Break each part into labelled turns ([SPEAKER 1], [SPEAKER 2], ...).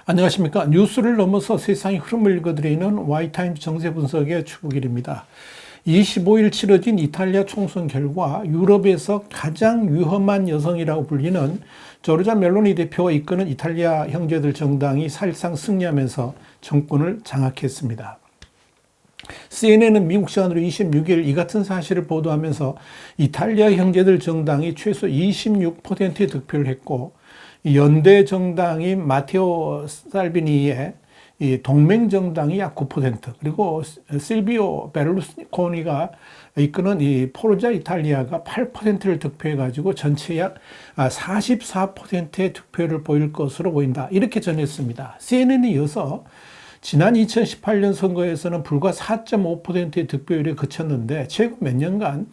[SPEAKER 1] 안녕하십니까. 뉴스를 넘어서 세상의 흐름을 읽어드리는 Y타임즈 정세 분석의 추구길입니다. 25일 치러진 이탈리아 총선 결과 유럽에서 가장 위험한 여성이라고 불리는 조르자 멜로니 대표가 이끄는 이탈리아 형제들 정당이 사실상 승리하면서 정권을 장악했습니다. CNN은 미국 시간으로 26일 이 같은 사실을 보도하면서 이탈리아 형제들 정당이 최소 26%의 득표를 했고, 연대 정당인 마테오 살비니의 이 동맹 정당이 약 9%, 그리고 실비오 베를루스코니가 이끄는 이 포르자 이탈리아가 8%를 득표해 가지고 전체 약 44%의 득표를 보일 것으로 보인다, 이렇게 전했습니다. CNN이 이어서 지난 2018년 선거에서는 불과 4.5%의 득표율에 그쳤는데, 최근 몇 년간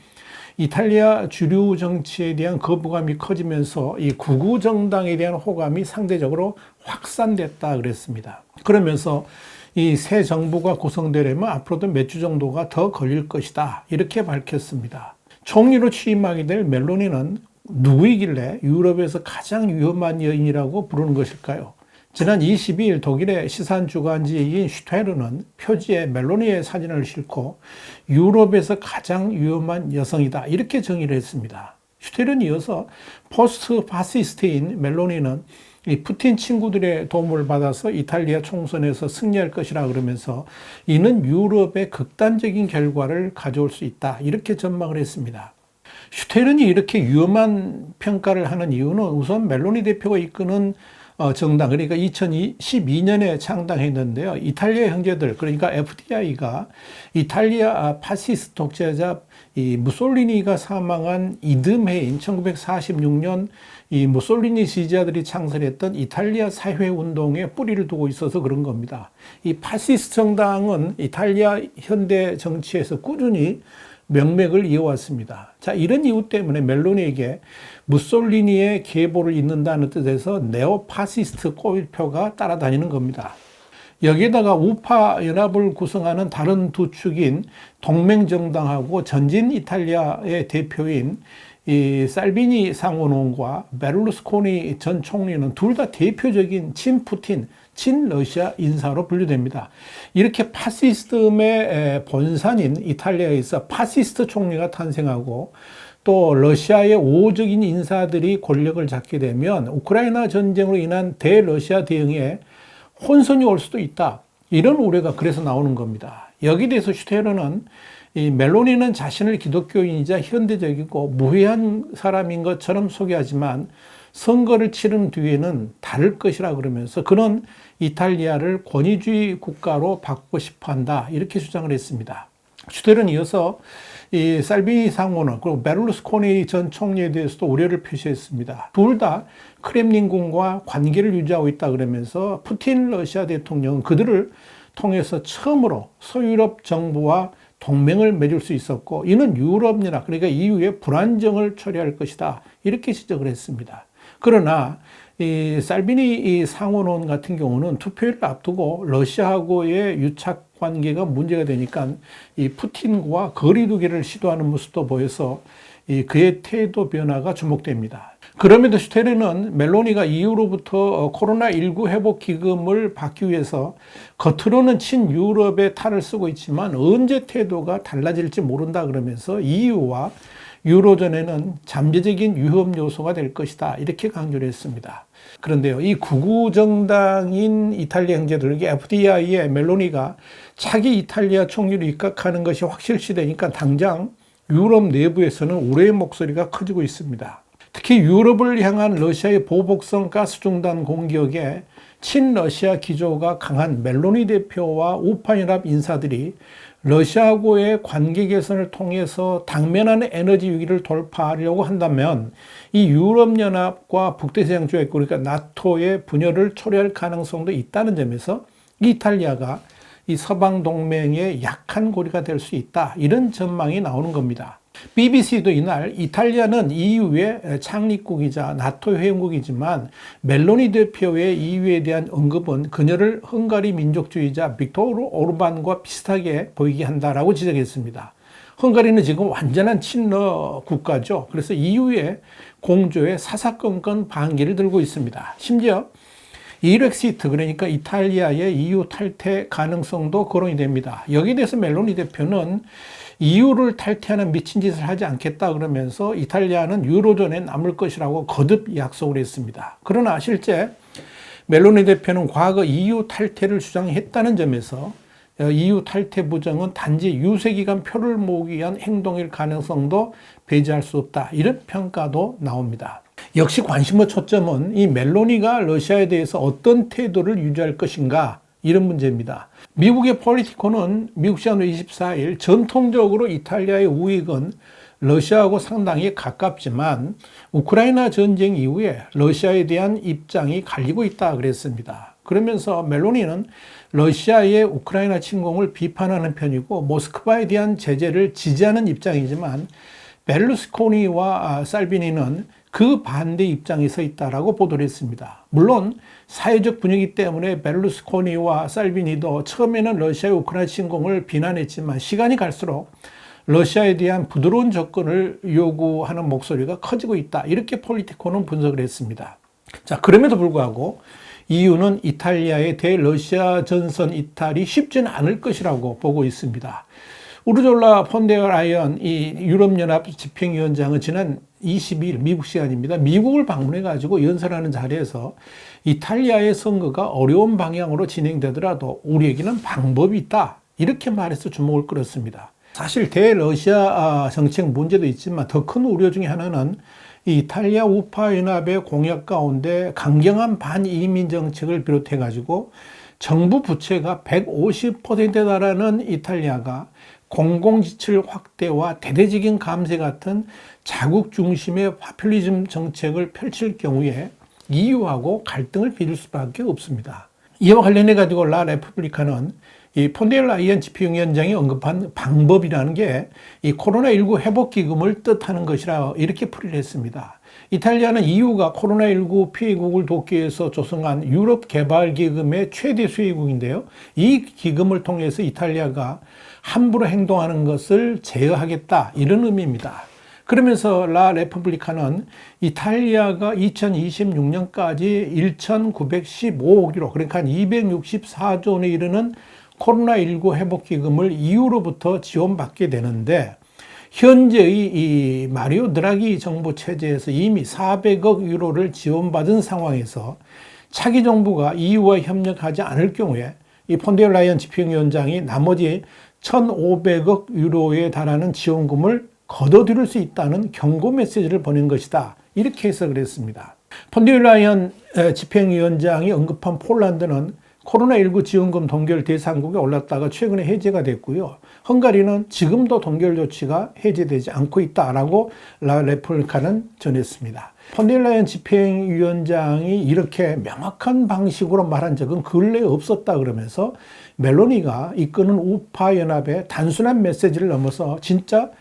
[SPEAKER 1] 이탈리아 주류 정치에 대한 거부감이 커지면서 이 극우 정당에 대한 호감이 상대적으로 확산됐다 그랬습니다. 그러면서 이 새 정부가 구성되려면 앞으로도 몇 주 정도가 더 걸릴 것이다, 이렇게 밝혔습니다. 총리로 취임하게 될 멜로니는 누구이길래 유럽에서 가장 위험한 여인이라고 부르는 것일까요? 지난 22일 독일의 시산 주간지인 슈테르는 표지에 멜로니의 사진을 싣고 유럽에서 가장 위험한 여성이다, 이렇게 정의를 했습니다. 슈테르는 이어서 포스트 파시스트인 멜로니는 이 푸틴 친구들의 도움을 받아서 이탈리아 총선에서 승리할 것이라 그러면서 이는 유럽의 극단적인 결과를 가져올 수 있다, 이렇게 전망을 했습니다. 슈테른이 이렇게 위험한 평가를 하는 이유는 우선 멜로니 대표가 이끄는 정당, 그러니까 2012년에 창당했는데요. 이탈리아 형제들, 그러니까 FDI가 이탈리아 파시스트 독재자 이 무솔리니가 사망한 이듬해인 1946년 이 무솔리니 지지자들이 창설했던 이탈리아 사회운동에 뿌리를 두고 있어서 그런 겁니다. 이 파시스트 정당은 이탈리아 현대 정치에서 꾸준히 명맥을 이어왔습니다. 자, 이런 이유 때문에 멜로니에게 무솔리니의 계보를 잇는다는 뜻에서 네오파시스트 꼬일표가 따라다니는 겁니다. 여기에다가 우파 연합을 구성하는 다른 두 축인 동맹정당하고 전진 이탈리아의 대표인 이 살비니 상원원과 베를루스코니 전 총리는 둘 다 대표적인 친푸틴, 친러시아 인사로 분류됩니다. 이렇게 파시스트의 본산인 이탈리아에서 파시스트 총리가 탄생하고 또 러시아의 우호적인 인사들이 권력을 잡게 되면 우크라이나 전쟁으로 인한 대러시아 대응에 혼선이 올 수도 있다, 이런 우려가 그래서 나오는 겁니다. 여기에 대해서 슈테르는 이 멜로니는 자신을 기독교인이자 현대적이고 무해한 사람인 것처럼 소개하지만 선거를 치른 뒤에는 다를 것이라 그러면서 그런 이탈리아를 권위주의 국가로 바꾸고 싶어 한다, 이렇게 주장을 했습니다. 슈테르는 이어서 이 살비니 상원원 그리고 베를루스코니 전 총리에 대해서도 우려를 표시했습니다. 둘 다 크렘린궁과 관계를 유지하고 있다 그러면서 푸틴 러시아 대통령은 그들을 통해서 처음으로 서유럽 정부와 동맹을 맺을 수 있었고, 이는 유럽연합, 그러니까 EU의 불안정을 초래할 것이다, 이렇게 지적을 했습니다. 그러나 이 살비니 이 상원원 같은 경우는 투표를 앞두고 러시아하고의 유착 관계가 문제가 되니까 이 푸틴과 거리두기를 시도하는 모습도 보여서 그의 태도 변화가 주목됩니다. 그럼에도 슈테르는 멜로니가 EU로부터 코로나19 회복 기금을 받기 위해서 겉으로는 친유럽의 탈을 쓰고 있지만 언제 태도가 달라질지 모른다 그러면서 EU와 유로존에는 잠재적인 위험 요소가 될 것이다, 이렇게 강조를 했습니다. 그런데요, 이 극우 정당인 이탈리아 형제들, FDI의 멜로니가 차기 이탈리아 총리로 입각하는 것이 확실시되니까 당장 유럽 내부에서는 우려의 목소리가 커지고 있습니다. 특히 유럽을 향한 러시아의 보복성 가스 중단 공격에 친러시아 기조가 강한 멜로니 대표와 우파연합 인사들이 러시아하고의 관계 개선을 통해서 당면한 에너지 위기를 돌파하려고 한다면 이 유럽연합과 북대서양조약, 그러니까 나토의 분열을 초래할 가능성도 있다는 점에서 이탈리아가 이 서방 동맹의 약한 고리가 될 수 있다, 이런 전망이 나오는 겁니다. BBC도 이날 이탈리아는 EU의 창립국이자 나토 회원국이지만 멜로니 대표의 EU에 대한 언급은 그녀를 헝가리 민족주의자 빅토르 오르반과 비슷하게 보이게 한다라고 지적했습니다. 헝가리는 지금 완전한 친러 국가죠. 그래서 EU의 공조에 사사건건 반기를 들고 있습니다. 심지어 이렉시트, 그러니까 이탈리아의 EU 탈퇴 가능성도 거론이 됩니다. 여기에 대해서 멜로니 대표는 EU를 탈퇴하는 미친 짓을 하지 않겠다 그러면서 이탈리아는 유로존에 남을 것이라고 거듭 약속을 했습니다. 그러나 실제 멜로니 대표는 과거 EU 탈퇴를 주장했다는 점에서 EU 탈퇴 부정은 단지 유세기간 표를 모으기 위한 행동일 가능성도 배제할 수 없다. 이런 평가도 나옵니다. 역시 관심의 초점은 이 멜로니가 러시아에 대해서 어떤 태도를 유지할 것인가, 이런 문제입니다. 미국의 폴리티코는 미국 시간 24일 전통적으로 이탈리아의 우익은 러시아하고 상당히 가깝지만 우크라이나 전쟁 이후에 러시아에 대한 입장이 갈리고 있다 그랬습니다. 그러면서 멜로니는 러시아의 우크라이나 침공을 비판하는 편이고 모스크바에 대한 제재를 지지하는 입장이지만 베를루스코니와 살비니는 그 반대 입장에 서 있다라고 보도를 했습니다. 물론 사회적 분위기 때문에 베를루스코니와 살비니도 처음에는 러시아의 우크라이나 침공을 비난했지만 시간이 갈수록 러시아에 대한 부드러운 접근을 요구하는 목소리가 커지고 있다. 이렇게 폴리티코는 분석을 했습니다. 자, 그럼에도 불구하고 EU는 이탈리아의 대러시아 전선 이탈이 쉽지는 않을 것이라고 보고 있습니다. 우르졸라 폰데어 라이언 이 유럽연합 집행위원장은 지난 22일 미국 시간입니다. 미국을 방문해 가지고 연설하는 자리에서 이탈리아의 선거가 어려운 방향으로 진행되더라도 우리에게는 방법이 있다. 이렇게 말해서 주목을 끌었습니다. 사실 대러시아 정책 문제도 있지만 더 큰 우려 중에 하나는 이 이탈리아 우파 연합의 공약 가운데 강경한 반이민 정책을 비롯해 가지고 정부 부채가 150%에 달하는 이탈리아가 공공지출 확대와 대대적인 감세 같은 자국 중심의 파퓰리즘 정책을 펼칠 경우에 EU하고 갈등을 빚을 수밖에 없습니다. 이와 관련해 가지고 라 레publica는 이 폰데르 라이언 집행위원장이 언급한 방법이라는 게 이 코로나19 회복기금을 뜻하는 것이라 이렇게 풀이를 했습니다. 이탈리아는 EU가 코로나19 피해국을 돕기 위해서 조성한 유럽 개발기금의 최대 수혜국인데요. 이 기금을 통해서 이탈리아가 함부로 행동하는 것을 제어하겠다, 이런 의미입니다. 그러면서 라 레publica는 이탈리아가 2026년까지 1,915억 유로, 그러니까 264조 원에 이르는 코로나19 회복기금을 EU로부터 지원받게 되는데 현재의 이 마리오 드라기 정부 체제에서 이미 400억 유로를 지원받은 상황에서 차기 정부가 EU와 협력하지 않을 경우에 이 폰데르 라이언 집행위원장이 나머지 1,500억 유로에 달하는 지원금을 거둬들일 수 있다는 경고 메시지를 보낸 것이다. 이렇게 해석을 했습니다. 폰데르 라이언 집행위원장이 언급한 폴란드는 코로나19 지원금 동결 대상국에 올랐다가 최근에 해제가 됐고요. 헝가리는 지금도 동결 조치가 해제되지 않고 있다라고 라 레플리카는 전했습니다. 폰데르 라이언 집행위원장이 이렇게 명확한 방식으로 말한 적은 근래에 없었다 그러면서 멜로니가 이끄는 우파 연합의 단순한 메시지를 넘어서 진짜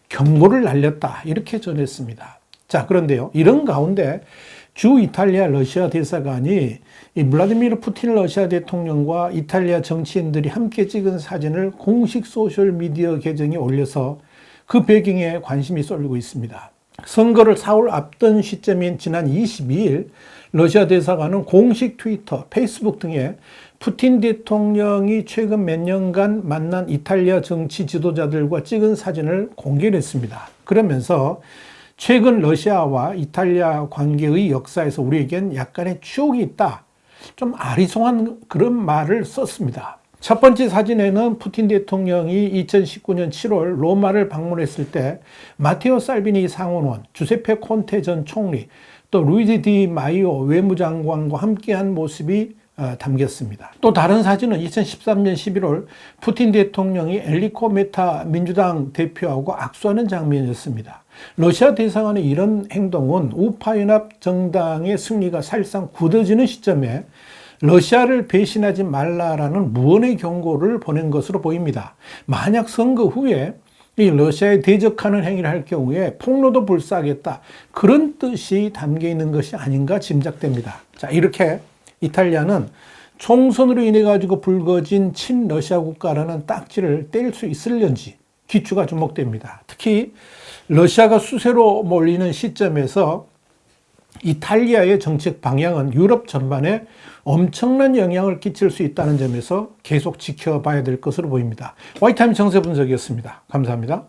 [SPEAKER 1] 경고를 날렸다, 이렇게 전했습니다. 자, 그런데요, 이런 가운데 주 이탈리아 러시아 대사관이 이 블라디미르 푸틴 러시아 대통령과 이탈리아 정치인들이 함께 찍은 사진을 공식 소셜미디어 계정에 올려서 그 배경에 관심이 쏠리고 있습니다. 선거를 4월 앞둔 시점인 지난 22일 러시아 대사관은 공식 트위터, 페이스북 등에 푸틴 대통령이 최근 몇 년간 만난 이탈리아 정치 지도자들과 찍은 사진을 공개했습니다. 그러면서 최근 러시아와 이탈리아 관계의 역사에서 우리에겐 약간의 추억이 있다, 좀 아리송한 그런 말을 썼습니다. 첫 번째 사진에는 푸틴 대통령이 2019년 7월 로마를 방문했을 때 마테오 살비니 상원원, 주세페 콘테 전 총리, 또 루이지 디 마이오 외무장관과 함께한 모습이 담겼습니다. 또 다른 사진은 2013년 11월 푸틴 대통령이 엘리코 메타 민주당 대표하고 악수하는 장면이었습니다. 러시아 대사관의 이런 행동은 우파연합 정당의 승리가 사실상 굳어지는 시점에 러시아를 배신하지 말라라는 무언의 경고를 보낸 것으로 보입니다. 만약 선거 후에 이 러시아에 대적하는 행위를 할 경우에 폭로도 불사하겠다, 그런 뜻이 담겨 있는 것이 아닌가 짐작됩니다. 자, 이렇게 이탈리아는 총선으로 인해 가지고 불거진 친러시아 국가라는 딱지를 뗄 수 있을런지, 귀추가 주목됩니다. 특히 러시아가 수세로 몰리는 시점에서 이탈리아의 정책 방향은 유럽 전반에 엄청난 영향을 끼칠 수 있다는 점에서 계속 지켜봐야 될 것으로 보입니다. 와이타임 정세 분석이었습니다. 감사합니다.